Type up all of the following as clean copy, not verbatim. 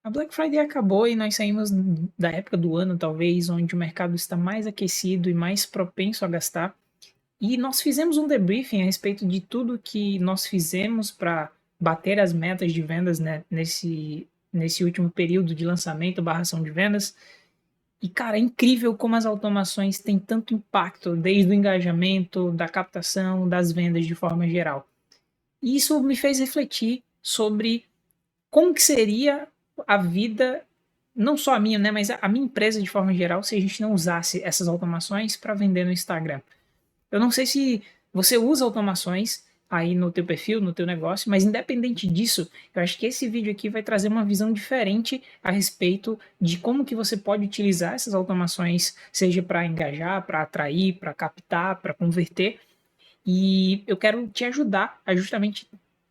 A Black Friday acabou e nós saímos da época do ano, talvez, onde o mercado está mais aquecido e mais propenso a gastar. E nós fizemos um debriefing a respeito de tudo que nós fizemos para bater as metas de vendas, né, nesse último período de lançamento barra ação de vendas. E, cara, é incrível como as automações têm tanto impacto, desde o engajamento, da captação, das vendas de forma geral. E isso me fez refletir sobre como que seria a vida, não só a minha, né, mas a minha empresa de forma geral, se a gente não usasse essas automações para vender no Instagram. Eu não sei se você usa automações aí no teu perfil, no teu negócio, mas independente disso, eu acho que esse vídeo aqui vai trazer uma visão diferente a respeito de como que você pode utilizar essas automações, seja para engajar, para atrair, para captar, para converter. E eu quero te ajudar a justamente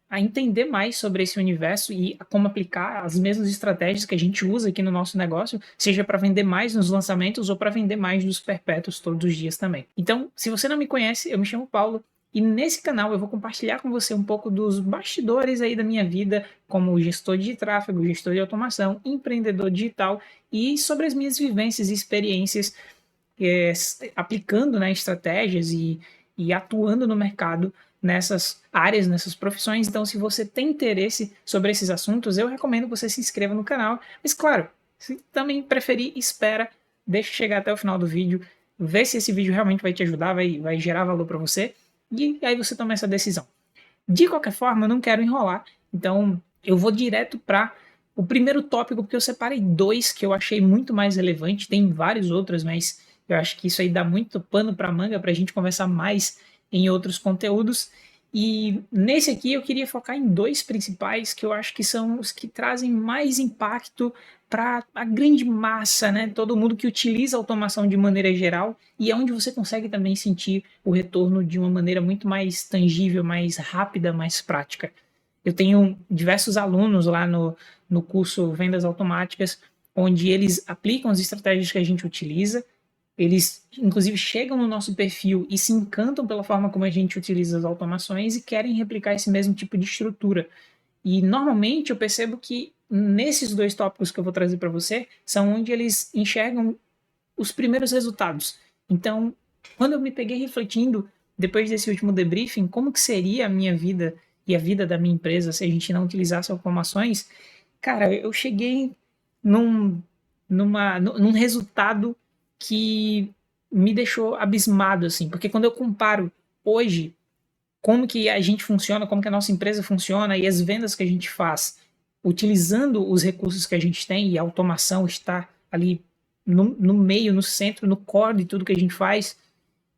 a entender mais sobre esse universo e a como aplicar as mesmas estratégias que a gente usa aqui no nosso negócio, seja para vender mais nos lançamentos ou para vender mais nos perpétuos todos os dias também. Então, se você não me conhece, eu me chamo Paulo e nesse canal eu vou compartilhar com você um pouco dos bastidores aí da minha vida como gestor de tráfego, gestor de automação, empreendedor digital e sobre as minhas vivências e experiências aplicando, né, estratégias e atuando no mercado nessas áreas, nessas profissões. Então, se você tem interesse sobre esses assuntos, eu recomendo que você se inscreva no canal. Mas, claro, se também preferir, espera, deixa chegar até o final do vídeo, vê se esse vídeo realmente vai te ajudar, vai gerar valor para você, e aí você toma essa decisão. De qualquer forma, eu não quero enrolar, então eu vou direto para o primeiro tópico, porque eu separei dois que eu achei muito mais relevante, tem vários outros, mas eu acho que isso aí dá muito pano para manga para a gente conversar mais em outros conteúdos. E nesse aqui eu queria focar em dois principais que eu acho que são os que trazem mais impacto para a grande massa, né? Todo mundo que utiliza automação de maneira geral e é onde você consegue também sentir o retorno de uma maneira muito mais tangível, mais rápida, mais prática. Eu tenho diversos alunos lá no curso Vendas Automáticas, onde eles aplicam as estratégias que a gente utiliza, eles inclusive chegam no nosso perfil e se encantam pela forma como a gente utiliza as automações e querem replicar esse mesmo tipo de estrutura. E normalmente eu percebo que nesses dois tópicos que eu vou trazer para você são onde eles enxergam os primeiros resultados. Então, quando eu me peguei refletindo, depois desse último debriefing, como que seria a minha vida e a vida da minha empresa se a gente não utilizasse automações, cara, eu cheguei num, num resultado que me deixou abismado, assim, porque quando eu comparo hoje como que a gente funciona, como que a nossa empresa funciona e as vendas que a gente faz, utilizando os recursos que a gente tem e a automação está ali no meio, no centro, no core de tudo que a gente faz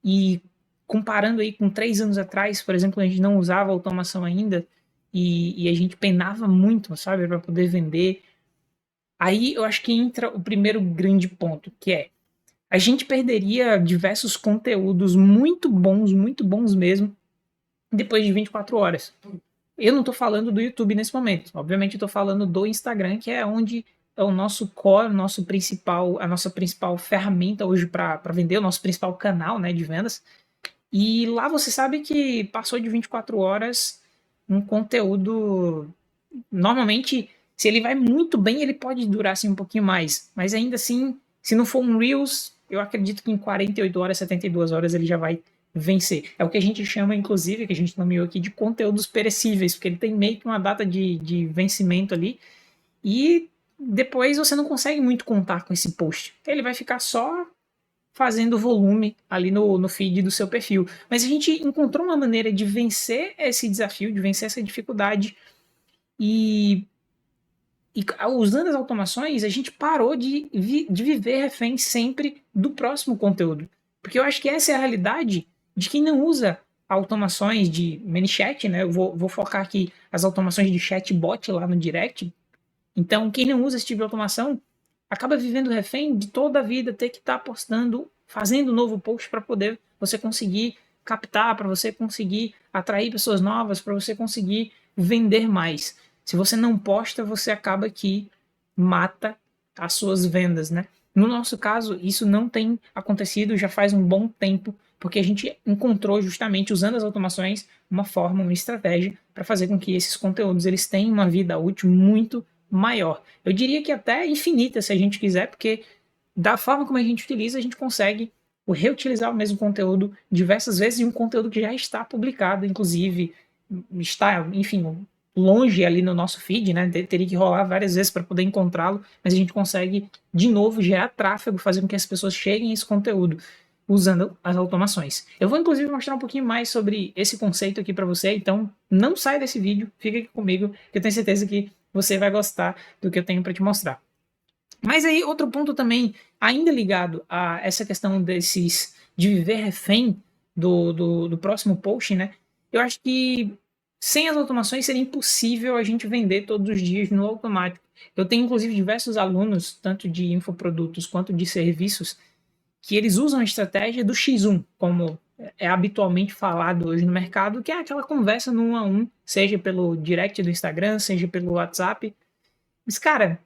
e comparando aí com 3 anos atrás, por exemplo, a gente não usava automação ainda e a gente penava muito, sabe, para poder vender. Aí eu acho que entra o primeiro grande ponto, que é a gente perderia diversos conteúdos muito bons mesmo, depois de 24 horas. Eu não estou falando do YouTube nesse momento. Obviamente, eu estou falando do Instagram, que é onde é o nosso core, nosso principal, a nossa principal ferramenta hoje para vender, o nosso principal canal, né, de vendas. E lá você sabe que passou de 24 horas, um conteúdo. Normalmente, se ele vai muito bem, ele pode durar assim, um pouquinho mais. Mas ainda assim, se não for um Reels, eu acredito que em 48 horas, 72 horas ele já vai vencer. É o que a gente chama, inclusive, que a gente nomeou aqui de conteúdos perecíveis, porque ele tem meio que uma data de vencimento ali. E depois você não consegue muito contar com esse post. Ele vai ficar só fazendo volume ali no feed do seu perfil. Mas a gente encontrou uma maneira de vencer esse desafio, de vencer essa dificuldade. E usando as automações, a gente parou de viver refém sempre do próximo conteúdo. Porque eu acho que essa é a realidade de quem não usa automações de ManyChat, né? Eu vou focar aqui as automações de chatbot lá no direct. Então, quem não usa esse tipo de automação acaba vivendo refém de toda a vida ter que estar postando, fazendo um novo post para poder você conseguir captar, para você conseguir atrair pessoas novas, para você conseguir vender mais. Se você não posta, você acaba que mata as suas vendas, né? No nosso caso, isso não tem acontecido já faz um bom tempo, porque a gente encontrou justamente usando as automações uma forma, uma estratégia para fazer com que esses conteúdos eles tenham uma vida útil muito maior. Eu diria que até infinita, se a gente quiser, porque da forma como a gente utiliza, a gente consegue reutilizar o mesmo conteúdo diversas vezes e um conteúdo que já está publicado, inclusive está, enfim, longe ali no nosso feed, né? Teria que rolar várias vezes para poder encontrá-lo, mas a gente consegue de novo gerar tráfego, fazer com que as pessoas cheguem a esse conteúdo usando as automações. Eu vou inclusive mostrar um pouquinho mais sobre esse conceito aqui para você, então não sai desse vídeo, fica aqui comigo, que eu tenho certeza que você vai gostar do que eu tenho para te mostrar. Mas aí, outro ponto também, ainda ligado a essa questão de viver refém do próximo post, né? Eu acho que sem as automações seria impossível a gente vender todos os dias no automático. Eu tenho, inclusive, diversos alunos, tanto de infoprodutos quanto de serviços, que eles usam a estratégia do X1, como é habitualmente falado hoje no mercado, que é aquela conversa no 1 a 1, seja pelo direct do Instagram, seja pelo WhatsApp. Mas, cara,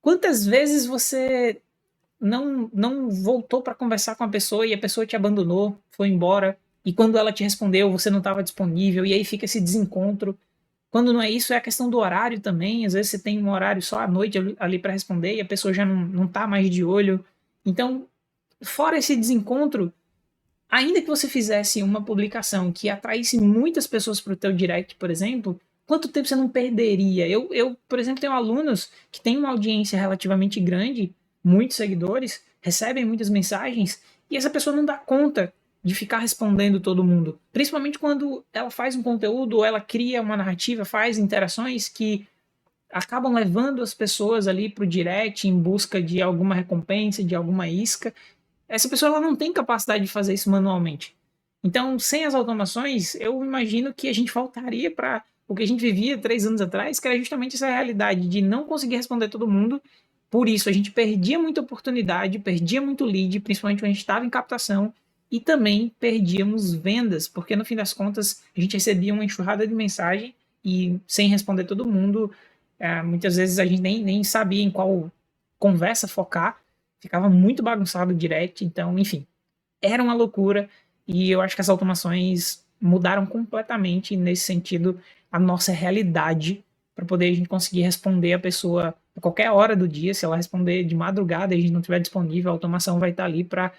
quantas vezes você não voltou para conversar com a pessoa e a pessoa te abandonou, foi embora, e quando ela te respondeu, você não estava disponível, e aí fica esse desencontro. Quando não é isso, é a questão do horário também. Às vezes você tem um horário só à noite ali para responder e a pessoa já não tá mais de olho. Então, fora esse desencontro, ainda que você fizesse uma publicação que atraísse muitas pessoas para o teu direct, por exemplo, quanto tempo você não perderia? Por exemplo, tenho alunos que têm uma audiência relativamente grande, muitos seguidores, recebem muitas mensagens, e essa pessoa não dá conta de ficar respondendo todo mundo. Principalmente quando ela faz um conteúdo ou ela cria uma narrativa, faz interações que acabam levando as pessoas ali para o direct em busca de alguma recompensa, de alguma isca. Essa pessoa ela não tem capacidade de fazer isso manualmente. Então, sem as automações, eu imagino que a gente voltaria para o que a gente vivia 3 anos atrás, que era justamente essa realidade de não conseguir responder todo mundo. Por isso, a gente perdia muita oportunidade, perdia muito lead, principalmente quando a gente estava em captação, e também perdíamos vendas, porque no fim das contas a gente recebia uma enxurrada de mensagem e sem responder todo mundo, muitas vezes a gente nem sabia em qual conversa focar, ficava muito bagunçado o direct, então, enfim, era uma loucura e eu acho que as automações mudaram completamente nesse sentido a nossa realidade para poder a gente conseguir responder a pessoa a qualquer hora do dia. Se ela responder de madrugada e a gente não estiver disponível, a automação vai estar ali para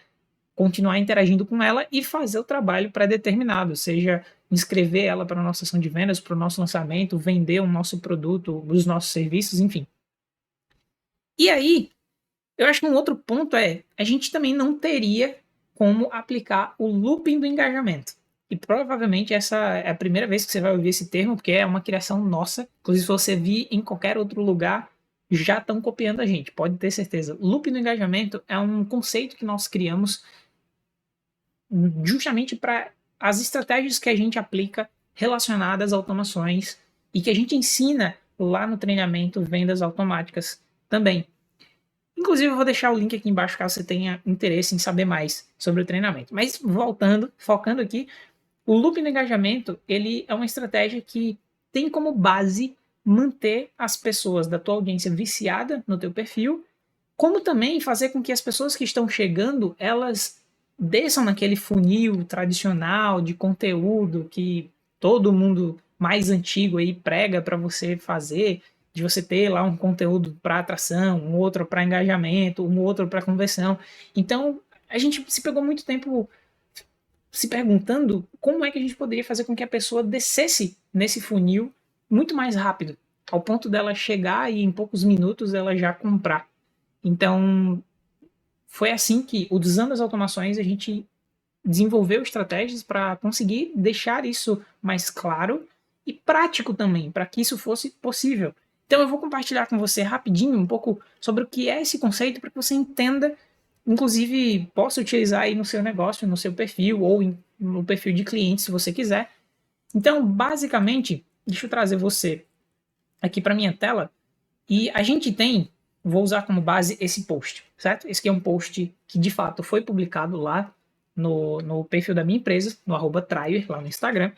continuar interagindo com ela e fazer o trabalho pré-determinado, seja inscrever ela para a nossa ação de vendas, para o nosso lançamento, vender o nosso produto, os nossos serviços, enfim. E aí, eu acho que um outro ponto é, a gente também não teria como aplicar o looping do engajamento. E provavelmente essa é a primeira vez que você vai ouvir esse termo, porque é uma criação nossa. Inclusive, se você vir em qualquer outro lugar, já estão copiando a gente, pode ter certeza. Looping do engajamento é um conceito que nós criamos justamente para as estratégias que a gente aplica relacionadas a automações e que a gente ensina lá no treinamento Vendas Automáticas também. Inclusive, eu vou deixar o link aqui embaixo caso você tenha interesse em saber mais sobre o treinamento. Mas voltando, focando aqui, o loop de engajamento, ele é uma estratégia que tem como base manter as pessoas da tua audiência viciada no teu perfil, como também fazer com que as pessoas que estão chegando, elas desçam naquele funil tradicional de conteúdo que todo mundo mais antigo aí prega para você fazer, de você ter lá um conteúdo para atração, um outro para engajamento, um outro para conversão. Então, a gente se pegou muito tempo se perguntando como é que a gente poderia fazer com que a pessoa descesse nesse funil muito mais rápido, ao ponto dela chegar e em poucos minutos ela já comprar. Então, foi assim que, usando as automações, a gente desenvolveu estratégias para conseguir deixar isso mais claro e prático também, para que isso fosse possível. Então eu vou compartilhar com você rapidinho um pouco sobre o que é esse conceito para que você entenda, inclusive possa utilizar aí no seu negócio, no seu perfil ou no perfil de cliente, se você quiser. Então, basicamente, deixa eu trazer você aqui para minha tela e a gente tem, vou usar como base esse post, certo? Esse aqui é um post que de fato foi publicado lá no perfil da minha empresa, no @trailer, lá no Instagram.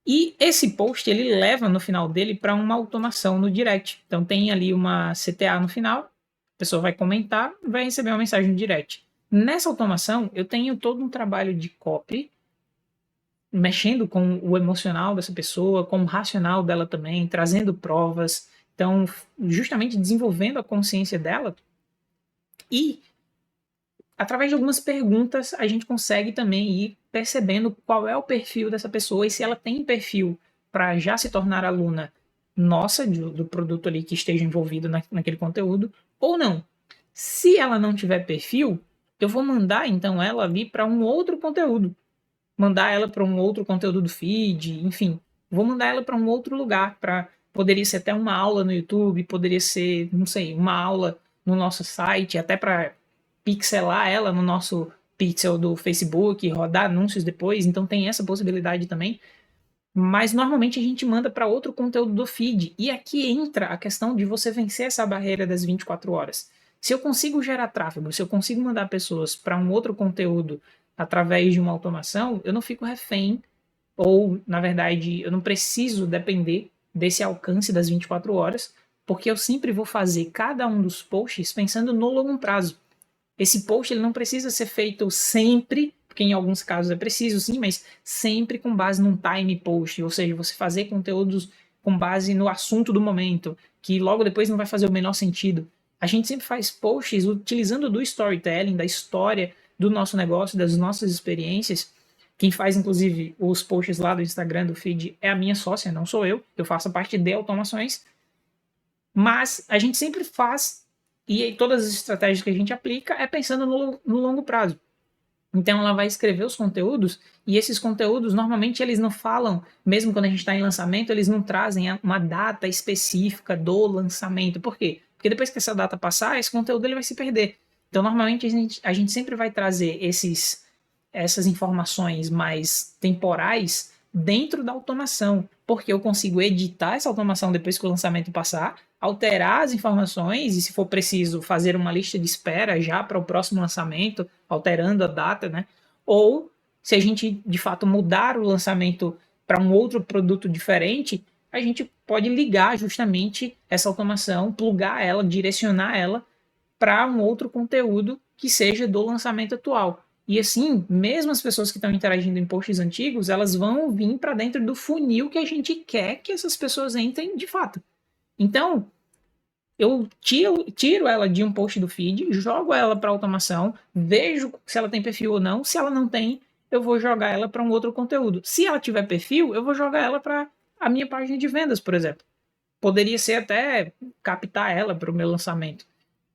E esse post, ele leva no final dele para uma automação no direct. Então tem ali uma CTA no final, a pessoa vai comentar, vai receber uma mensagem no direct. Nessa automação, eu tenho todo um trabalho de copy, mexendo com o emocional dessa pessoa, com o racional dela também, trazendo provas, Então, justamente desenvolvendo a consciência dela e através de algumas perguntas a gente consegue também ir percebendo qual é o perfil dessa pessoa e se ela tem perfil para já se tornar aluna nossa do produto ali que esteja envolvido naquele conteúdo ou não. Se ela não tiver perfil, eu vou mandar então ela ali para um outro conteúdo, mandar ela para um outro conteúdo do feed, enfim, vou mandar ela para um outro lugar, para poderia ser até uma aula no YouTube, poderia ser, não sei, uma aula no nosso site, até para pixelar ela no nosso pixel do Facebook, rodar anúncios depois, então tem essa possibilidade também. Mas normalmente a gente manda para outro conteúdo do feed. E aqui entra a questão de você vencer essa barreira das 24 horas. Se eu consigo gerar tráfego, se eu consigo mandar pessoas para um outro conteúdo através de uma automação, eu não fico refém, ou, na verdade, eu não preciso depender desse alcance das 24 horas, porque eu sempre vou fazer cada um dos posts pensando no longo prazo. Esse post ele não precisa ser feito sempre, porque em alguns casos é preciso sim, mas sempre com base num time post, ou seja, você fazer conteúdos com base no assunto do momento, que logo depois não vai fazer o menor sentido. A gente sempre faz posts utilizando do storytelling, da história do nosso negócio, das nossas experiências. Quem faz, inclusive, os posts lá do Instagram, do feed, é a minha sócia, não sou eu. Eu faço parte de automações. Mas a gente sempre faz, e todas as estratégias que a gente aplica é pensando no longo prazo. Então ela vai escrever os conteúdos, e esses conteúdos normalmente eles não falam, mesmo quando a gente está em lançamento, eles não trazem uma data específica do lançamento. Por quê? Porque depois que essa data passar, esse conteúdo ele vai se perder. Então normalmente a gente sempre vai trazer essas informações mais temporais dentro da automação, porque eu consigo editar essa automação depois que o lançamento passar, alterar as informações e, se for preciso, fazer uma lista de espera já para o próximo lançamento, alterando a data, né? Ou se a gente de fato mudar o lançamento para um outro produto diferente, a gente pode ligar justamente essa automação, plugar ela, direcionar ela para um outro conteúdo que seja do lançamento atual. E assim, mesmo as pessoas que estão interagindo em posts antigos, elas vão vir para dentro do funil que a gente quer que essas pessoas entrem de fato. Então, eu tiro ela de um post do feed, jogo ela para automação, vejo se ela tem perfil ou não. Se ela não tem, eu vou jogar ela para um outro conteúdo. Se ela tiver perfil, eu vou jogar ela para a minha página de vendas, por exemplo. Poderia ser até captar ela para o meu lançamento.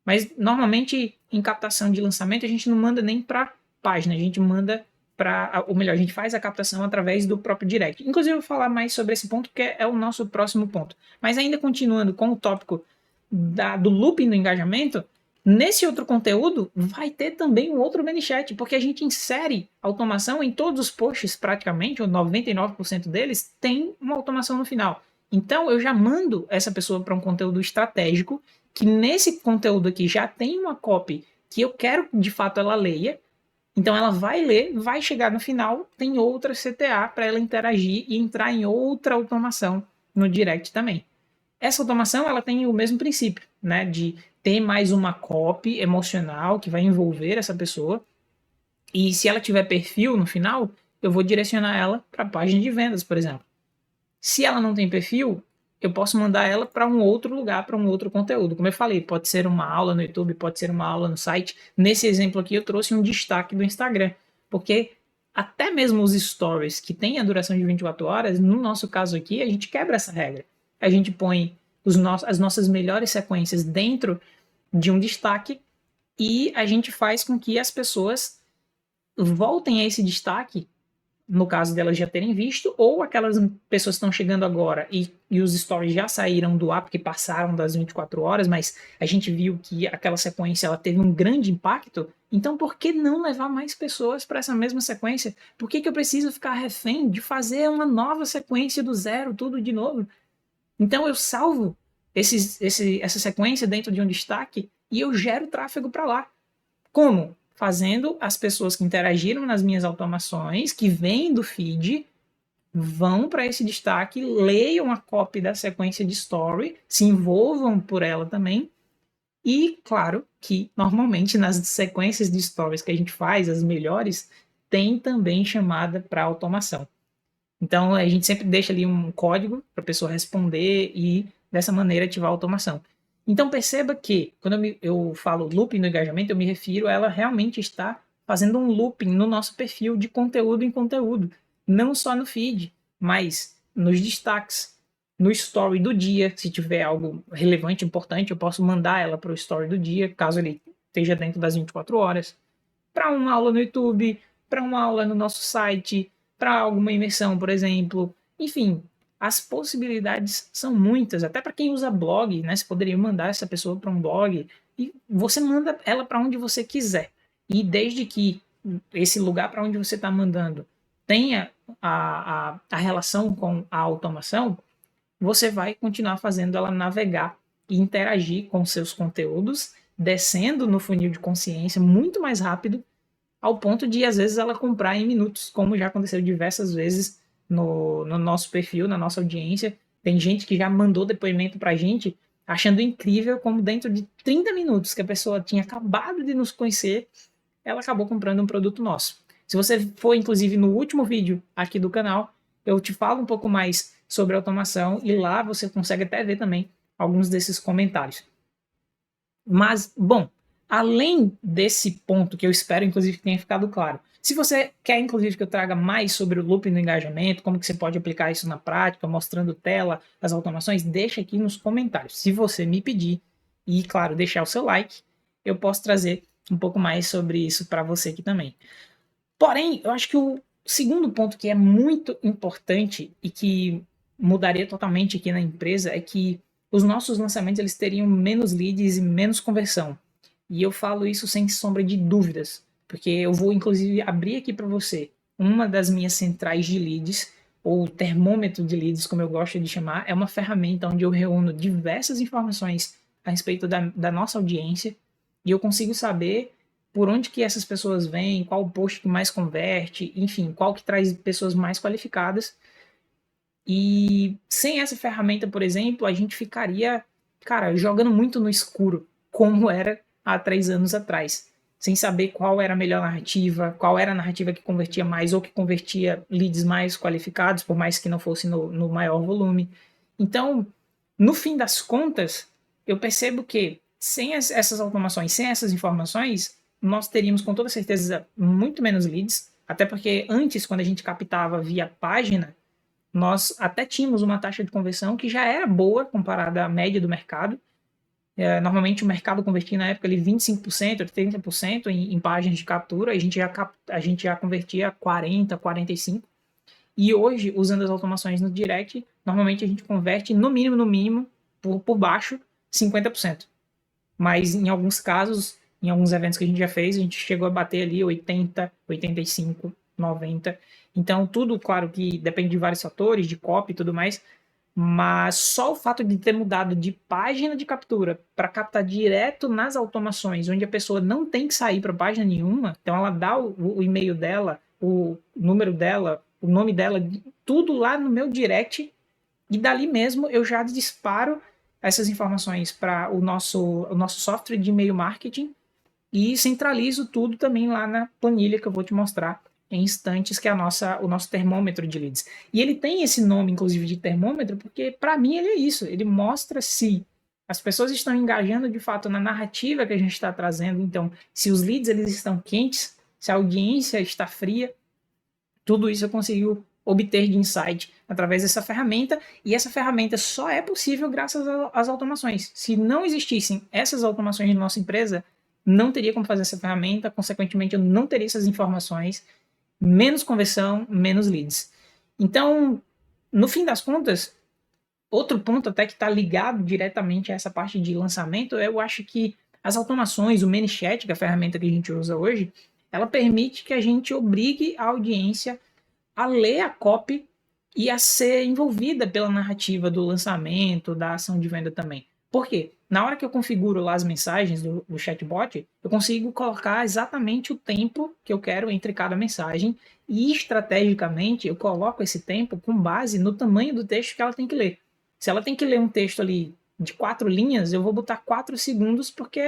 Mas normalmente em captação de lançamento a gente não manda nem para página, a gente manda para, ou melhor, a gente faz a captação através do próprio direct. Inclusive eu vou falar mais sobre esse ponto, que é o nosso próximo ponto. Mas ainda continuando com o tópico do looping do engajamento, nesse outro conteúdo vai ter também um outro ManyChat, porque a gente insere automação em todos os posts praticamente, ou 99% deles, tem uma automação no final. Então eu já mando essa pessoa para um conteúdo estratégico, que nesse conteúdo aqui já tem uma copy que eu quero que de fato ela leia. Então ela vai ler, vai chegar no final, tem outra CTA para ela interagir e entrar em outra automação no direct também. Essa automação ela tem o mesmo princípio, né, de ter mais uma copy emocional que vai envolver essa pessoa. E se ela tiver perfil no final, eu vou direcionar ela para a página de vendas, por exemplo. Se ela não tem perfil, eu posso mandar ela para um outro lugar, para um outro conteúdo. Como eu falei, pode ser uma aula no YouTube, pode ser uma aula no site. Nesse exemplo aqui, eu trouxe um destaque do Instagram, porque até mesmo os stories que têm a duração de 24 horas, no nosso caso aqui, a gente quebra essa regra. A gente põe as nossas melhores sequências dentro de um destaque e a gente faz com que as pessoas voltem a esse destaque no caso delas já terem visto, ou aquelas pessoas que estão chegando agora e os stories já saíram do ar porque passaram das 24 horas, mas a gente viu que aquela sequência ela teve um grande impacto, então por que não levar mais pessoas para essa mesma sequência? Por que eu preciso ficar refém de fazer uma nova sequência do zero, tudo de novo? Então eu salvo essa sequência dentro de um destaque e eu gero tráfego para lá. Como? Fazendo as pessoas que interagiram nas minhas automações, que vêm do feed, vão para esse destaque, leiam a copy da sequência de story, se envolvam por ela também. E, claro, que normalmente nas sequências de stories que a gente faz, as melhores, tem também chamada para automação. Então a gente sempre deixa ali um código para a pessoa responder e dessa maneira ativar a automação. Então perceba que quando eu falo looping no engajamento, eu me refiro a ela realmente estar fazendo um looping no nosso perfil de conteúdo em conteúdo, não só no feed, mas nos destaques, no story do dia, se tiver algo relevante, importante, eu posso mandar ela para o story do dia, caso ele esteja dentro das 24 horas, para uma aula no YouTube, para uma aula no nosso site, para alguma imersão, por exemplo. Enfim, as possibilidades são muitas, até para quem usa blog, né? Você poderia mandar essa pessoa para um blog e você manda ela para onde você quiser. E desde que esse lugar para onde você está mandando tenha a relação com a automação, você vai continuar fazendo ela navegar e interagir com seus conteúdos, descendo no funil de consciência muito mais rápido, ao ponto de, às vezes, ela comprar em minutos, como já aconteceu diversas vezes no nosso perfil, na nossa audiência. Tem gente que já mandou depoimento pra gente, achando incrível como dentro de 30 minutos que a pessoa tinha acabado de nos conhecer, ela acabou comprando um produto nosso. Se você for, inclusive, no último vídeo aqui do canal, eu te falo um pouco mais sobre automação e lá você consegue até ver também alguns desses comentários. Mas, bom, além desse ponto que eu espero, inclusive, que tenha ficado claro, se você quer, inclusive, que eu traga mais sobre o looping no engajamento, como que você pode aplicar isso na prática, mostrando tela, as automações, deixa aqui nos comentários. Se você me pedir e, claro, deixar o seu like, eu posso trazer um pouco mais sobre isso para você aqui também. Porém, eu acho que o segundo ponto que é muito importante e que mudaria totalmente aqui na empresa é que os nossos lançamentos eles teriam menos leads e menos conversão. E eu falo isso sem sombra de dúvidas, porque eu vou inclusive abrir aqui para você uma das minhas centrais de leads, ou termômetro de leads, como eu gosto de chamar, é uma ferramenta onde eu reúno diversas informações a respeito da nossa audiência e eu consigo saber por onde que essas pessoas vêm, qual o post que mais converte, enfim, qual que traz pessoas mais qualificadas. E sem essa ferramenta, por exemplo, a gente ficaria, cara, jogando muito no escuro, como era há 3 anos atrás, sem saber qual era a melhor narrativa, qual era a narrativa que convertia mais ou que convertia leads mais qualificados, por mais que não fosse no maior volume. Então, no fim das contas, eu percebo que sem essas automações, sem essas informações, nós teríamos com toda certeza muito menos leads, até porque antes, quando a gente captava via página, nós até tínhamos uma taxa de conversão que já era boa comparada à média do mercado. Normalmente o mercado convertia na época ali 25%, 30% em páginas de captura, a gente já convertia 40%, 45%. E hoje, usando as automações no direct, normalmente a gente converte no mínimo, por baixo, 50%. Mas em alguns casos, em alguns eventos que a gente já fez, a gente chegou a bater ali 80, 85, 90. Então, tudo, claro, que depende de vários fatores, de copy e tudo mais, mas só o fato de ter mudado de página de captura para captar direto nas automações, onde a pessoa não tem que sair para página nenhuma, então ela dá o e-mail dela, o número dela, o nome dela, tudo lá no meu direct, e dali mesmo eu já disparo essas informações para o nosso software de e-mail marketing e centralizo tudo também lá na planilha que eu vou te mostrar em instantes, que é o nosso termômetro de leads. E ele tem esse nome, inclusive, de termômetro, porque para mim ele é isso, ele mostra se as pessoas estão engajando de fato na narrativa que a gente está trazendo, então se os leads eles estão quentes, se a audiência está fria, tudo isso eu consigo obter de insight através dessa ferramenta, e essa ferramenta só é possível graças às automações. Se não existissem essas automações na nossa empresa, não teria como fazer essa ferramenta, consequentemente eu não teria essas informações, menos conversão, menos leads. Então, no fim das contas, outro ponto até que está ligado diretamente a essa parte de lançamento, eu acho que as automações, o ManyChat, que é a ferramenta que a gente usa hoje, ela permite que a gente obrigue a audiência a ler a copy e a ser envolvida pela narrativa do lançamento, da ação de venda também. Por quê? Na hora que eu configuro lá as mensagens do chatbot, eu consigo colocar exatamente o tempo que eu quero entre cada mensagem e estrategicamente eu coloco esse tempo com base no tamanho do texto que ela tem que ler. Se ela tem que ler um texto ali de 4 linhas, eu vou botar 4 segundos porque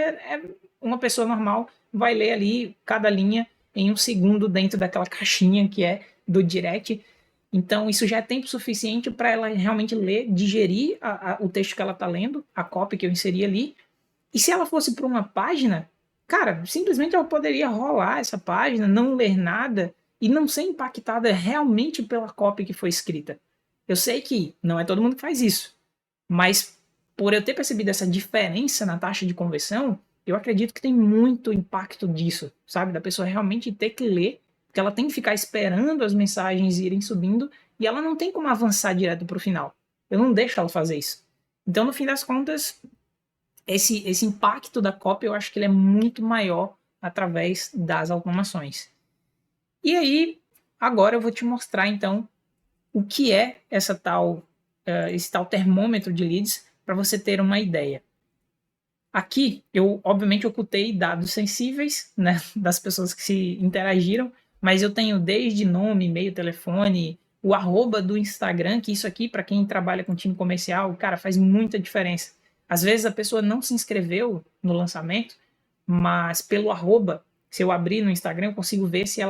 uma pessoa normal vai ler ali cada linha em 1 segundo dentro daquela caixinha que é do direct. Então, isso já é tempo suficiente para ela realmente ler, digerir o texto que ela está lendo, a copy que eu inseri ali. E se ela fosse para uma página, cara, simplesmente ela poderia rolar essa página, não ler nada e não ser impactada realmente pela copy que foi escrita. Eu sei que não é todo mundo que faz isso, mas por eu ter percebido essa diferença na taxa de conversão, eu acredito que tem muito impacto disso, sabe? Da pessoa realmente ter que ler, porque ela tem que ficar esperando as mensagens irem subindo e ela não tem como avançar direto para o final. Eu não deixo ela fazer isso. Então, no fim das contas, esse impacto da cópia eu acho que ele é muito maior através das automações. E aí, agora eu vou te mostrar então o que é esse tal termômetro de leads para você ter uma ideia. Aqui eu obviamente ocultei dados sensíveis, né, das pessoas que se interagiram, mas eu tenho desde nome, e-mail, telefone, o arroba do Instagram, que isso aqui para quem trabalha com time comercial, cara, faz muita diferença. Às vezes a pessoa não se inscreveu no lançamento, mas pelo arroba, se eu abrir no Instagram, eu consigo ver se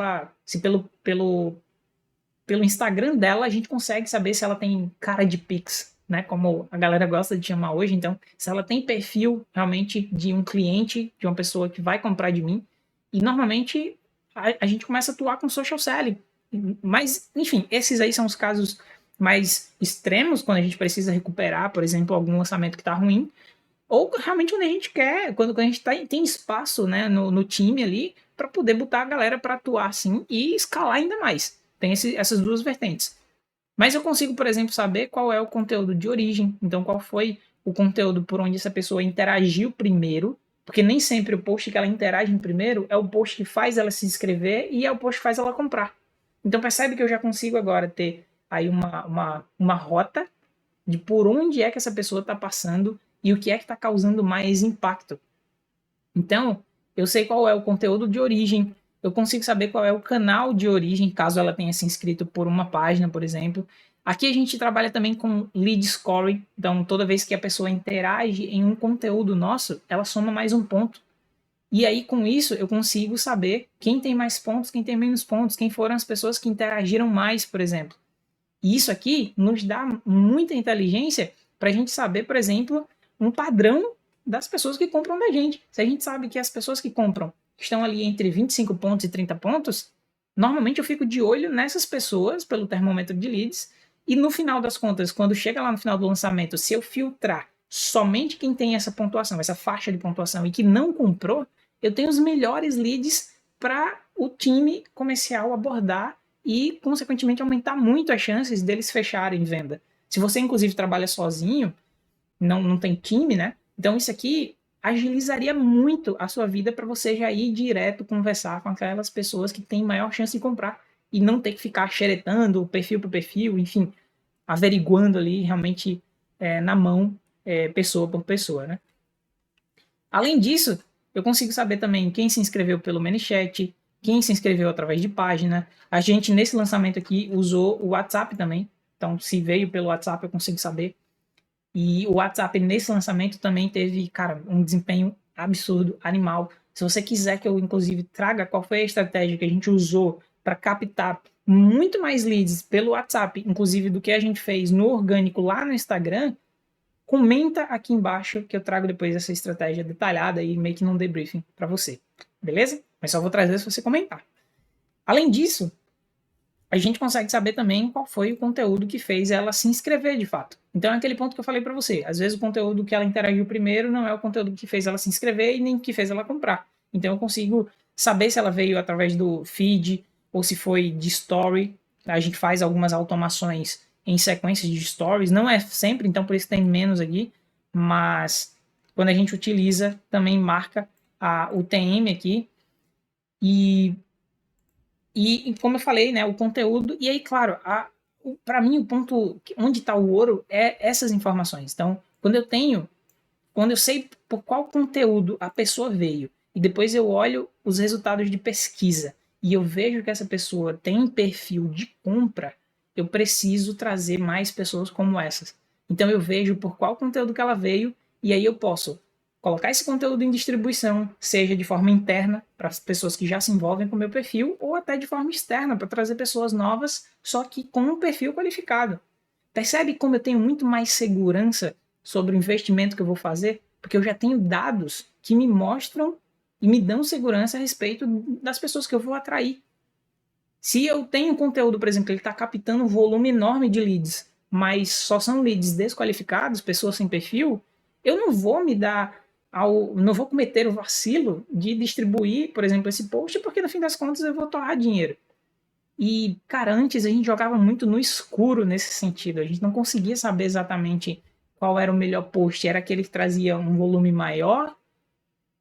pelo Instagram dela a gente consegue saber se ela tem cara de Pix, né? Como a galera gosta de chamar hoje. Então, se ela tem perfil realmente de um cliente, de uma pessoa que vai comprar de mim. E normalmente a gente começa a atuar com social selling. Mas, enfim, esses aí são os casos mais extremos, quando a gente precisa recuperar, por exemplo, algum lançamento que está ruim. Ou realmente quando a gente quer, quando a gente tem espaço, né, no time ali para poder botar a galera para atuar assim e escalar ainda mais. Tem essas duas vertentes. Mas eu consigo, por exemplo, saber qual é o conteúdo de origem. Então, qual foi o conteúdo por onde essa pessoa interagiu primeiro. Porque nem sempre o post que ela interage primeiro é o post que faz ela se inscrever e é o post que faz ela comprar. Então, percebe que eu já consigo agora ter aí uma rota de por onde é que essa pessoa está passando e o que é que está causando mais impacto. Então, eu sei qual é o conteúdo de origem, eu consigo saber qual é o canal de origem, caso ela tenha se inscrito por uma página, por exemplo. Aqui a gente trabalha também com lead scoring, então toda vez que a pessoa interage em um conteúdo nosso, ela soma mais um ponto. E aí, com isso, eu consigo saber quem tem mais pontos, quem tem menos pontos, quem foram as pessoas que interagiram mais, por exemplo. E isso aqui nos dá muita inteligência para a gente saber, por exemplo, um padrão das pessoas que compram da gente. Se a gente sabe que as pessoas que compram estão ali entre 25 pontos e 30 pontos, normalmente eu fico de olho nessas pessoas pelo termômetro de leads e no final das contas, quando chega lá no final do lançamento, se eu filtrar somente quem tem essa pontuação, essa faixa de pontuação e que não comprou, eu tenho os melhores leads para o time comercial abordar e, consequentemente, aumentar muito as chances deles fecharem venda. Se você, inclusive, trabalha sozinho, não tem time, né? Então, isso aqui agilizaria muito a sua vida para você já ir direto conversar com aquelas pessoas que têm maior chance de comprar e não ter que ficar xeretando perfil por perfil, enfim, averiguando ali realmente na mão, pessoa por pessoa, né? Além disso, eu consigo saber também quem se inscreveu pelo ManyChat, quem se inscreveu através de página. A gente, nesse lançamento aqui, usou o WhatsApp também. Então, se veio pelo WhatsApp, eu consigo saber. E o WhatsApp, nesse lançamento, também teve, cara, um desempenho absurdo, animal. Se você quiser que eu, inclusive, traga qual foi a estratégia que a gente usou para captar muito mais leads pelo WhatsApp, inclusive do que a gente fez no orgânico lá no Instagram, comenta aqui embaixo que eu trago depois essa estratégia detalhada e meio que num debriefing para você, beleza? Mas só vou trazer se você comentar. Além disso, a gente consegue saber também qual foi o conteúdo que fez ela se inscrever de fato. Então é aquele ponto que eu falei para você. Às vezes o conteúdo que ela interagiu primeiro não é o conteúdo que fez ela se inscrever e nem que fez ela comprar. Então eu consigo saber se ela veio através do feed ou se foi de story. A gente faz algumas automações em sequências de stories. Não é sempre, então por isso tem menos aqui. Mas quando a gente utiliza, também marca o TM aqui. E como eu falei, né, o conteúdo, e aí, claro, para mim o ponto onde está o ouro é essas informações. Então, quando eu sei por qual conteúdo a pessoa veio, e depois eu olho os resultados de pesquisa, e eu vejo que essa pessoa tem perfil de compra, eu preciso trazer mais pessoas como essas. Então eu vejo por qual conteúdo que ela veio, e aí eu posso colocar esse conteúdo em distribuição, seja de forma interna, para as pessoas que já se envolvem com o meu perfil, ou até de forma externa, para trazer pessoas novas, só que com um perfil qualificado. Percebe como eu tenho muito mais segurança sobre o investimento que eu vou fazer? Porque eu já tenho dados que me mostram e me dão segurança a respeito das pessoas que eu vou atrair. Se eu tenho conteúdo, por exemplo, que ele está captando um volume enorme de leads, mas só são leads desqualificados, pessoas sem perfil, eu não vou me dar não vou cometer o vacilo de distribuir, por exemplo, esse post, porque no fim das contas eu vou torrar dinheiro. E, cara, antes a gente jogava muito no escuro nesse sentido. A gente não conseguia saber exatamente qual era o melhor post. Era aquele que trazia um volume maior.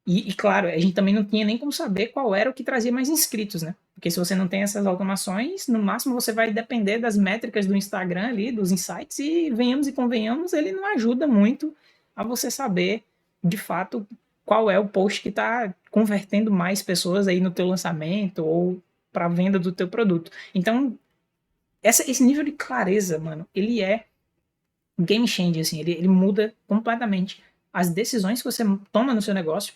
E, claro, a gente também não tinha nem como saber qual era o que trazia mais inscritos, né? Porque se você não tem essas automações, no máximo você vai depender das métricas do Instagram ali, dos insights, e venhamos e convenhamos, ele não ajuda muito a você saber, de fato, qual é o post que está convertendo mais pessoas aí no teu lançamento ou para a venda do teu produto. Então, esse nível de clareza, mano, ele é game changer, assim, ele muda completamente as decisões que você toma no seu negócio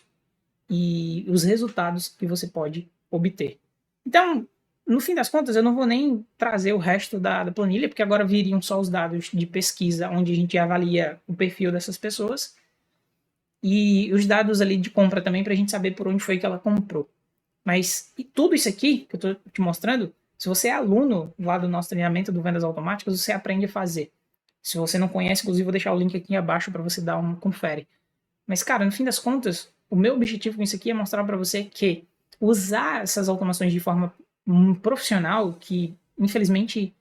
e os resultados que você pode obter. Então, no fim das contas, eu não vou nem trazer o resto da planilha, porque agora viriam só os dados de pesquisa, onde a gente avalia o perfil dessas pessoas, e os dados ali de compra também, para a gente saber por onde foi que ela comprou. Mas e tudo isso aqui que eu estou te mostrando, se você é aluno lá do nosso treinamento do Vendas Automáticas, você aprende a fazer. Se você não conhece, inclusive, vou deixar o link aqui abaixo para você dar um confere. Mas, cara, no fim das contas, o meu objetivo com isso aqui é mostrar para você que usar essas automações de forma profissional, que infelizmente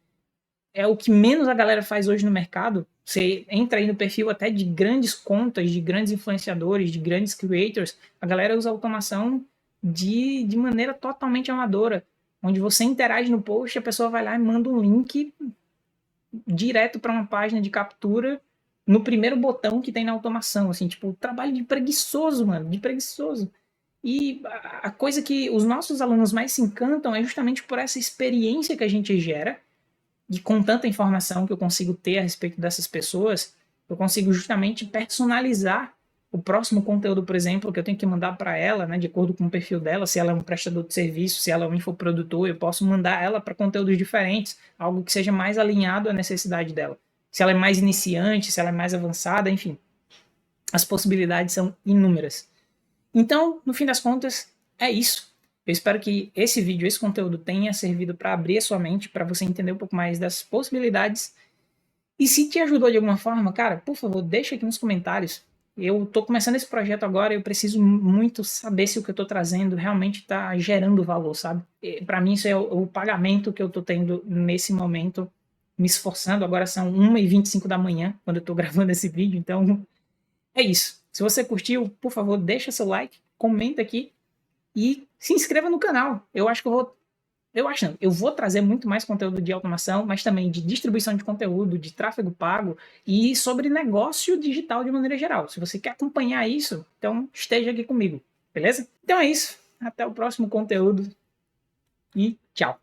é o que menos a galera faz hoje no mercado. Você entra aí no perfil até de grandes contas, de grandes influenciadores, de grandes creators, a galera usa automação de maneira totalmente amadora, onde você interage no post, a pessoa vai lá e manda um link direto para uma página de captura no primeiro botão que tem na automação, assim, tipo, trabalho de preguiçoso, mano, de preguiçoso. E a coisa que os nossos alunos mais se encantam é justamente por essa experiência que a gente gera, e com tanta informação que eu consigo ter a respeito dessas pessoas, eu consigo justamente personalizar o próximo conteúdo, por exemplo, que eu tenho que mandar para ela, né, de acordo com o perfil dela, se ela é um prestador de serviço, se ela é um infoprodutor, eu posso mandar ela para conteúdos diferentes, algo que seja mais alinhado à necessidade dela. Se ela é mais iniciante, se ela é mais avançada, enfim. As possibilidades são inúmeras. Então, no fim das contas, é isso. Eu espero que esse vídeo, esse conteúdo tenha servido para abrir a sua mente, para você entender um pouco mais das possibilidades. E se te ajudou de alguma forma, cara, por favor, deixa aqui nos comentários. Eu tô começando esse projeto agora e eu preciso muito saber se o que eu tô trazendo realmente está gerando valor, sabe? Para mim isso é o pagamento que eu tô tendo nesse momento, me esforçando. Agora são 1h25 da manhã, quando eu tô gravando esse vídeo, então é isso. Se você curtiu, por favor, deixa seu like, comenta aqui e se inscreva no canal. Eu vou trazer muito mais conteúdo de automação, mas também de distribuição de conteúdo, de tráfego pago e sobre negócio digital de maneira geral. Se você quer acompanhar isso, então esteja aqui comigo, beleza? Então é isso. Até o próximo conteúdo e tchau.